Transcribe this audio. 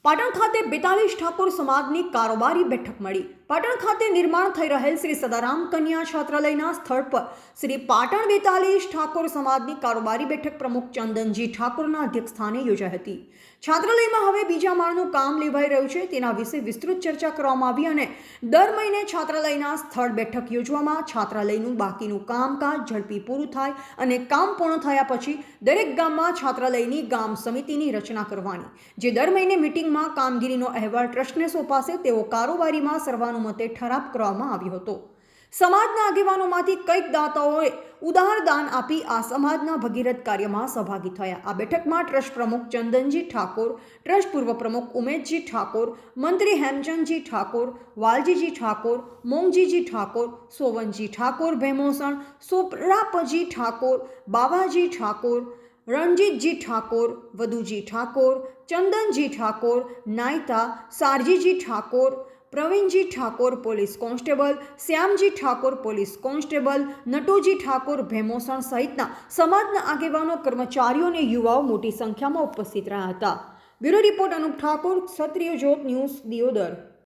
પાટણ ખાતે 42 ઠાકોર સમાજની કારોબારી બેઠક મળી। પાટણ ખાતે નિર્માણ થઈ રહેલ શ્રી સદારામ કન્યા છાત્રાલયના સ્થળ પર શ્રી પાટણ 42 ઠાકોર સમાજની કારોબારી બેઠક પ્રમુખ ચંદનજી ઠાકોરના અધ્યક્ષસ્થાને યોજાઈ હતી। છાત્રાલયમાં હવે બીજા માળનું કામ લેવાઈ રહ્યું છે, તેના વિશે વિસ્તૃત ચર્ચા કરવામાં આવી અને દર મહિને છાત્રાલયના સ્થળ બેઠક યોજવામાં છાત્રાલયનું બાકીનું કામકાજ ઝડપી પૂરું થાય અને કામ પૂર્ણ થયા પછી દરેક ગામમાં છાત્રાલયની ગામ સમિતિની રચના કરવાની, જે દર મહિને મીટિંગમાં કામગીરીનો અહેવાલ ટ્રસ્ટને સોંપાશે તેવો કારોબારીમાં સર્વાનુમતે ઠરાવ કરવામાં આવ્યો હતો। સમાજના આગેવાનોમાંથી કઈક દાતાઓએ ઉદાર દાન આપી આ સમાજના ભગીરથ કાર્યમાં સહભાગી થયા। આ બેઠકમાં ટ્રસ્ટ પ્રમુખ ચંદનજી ઠાકોર, ટ્રસ્ટ પૂર્વ પ્રમુખ ઉમેશજી ઠાકોર, મંત્રી Hemchandji Thakor, Valjiji Thakor, Monghjiji Thakor, Sovanji Thakor Bhemosan, Soprapji Thakor, Bavaji Thakor, Ranjitji Thakor, Vaduji Thakor, Chandanji Thakor, Nayta, Sarjiji Thakor, Pravinji Thakor police constable, Shyamji Thakor police constable, Natuji Thakor Bhemosan સહિતના સમાજના આગેવાનો, કર્મચારીઓ અને યુવાઓ મોટી સંખ્યામાં ઉપસ્થિત રહ્યા હતા। બ્યુરો રિપોર્ટ અનુપ ઠાકોર, ક્ષત્રિય જ્યોત ન્યૂઝ, દિયોદર।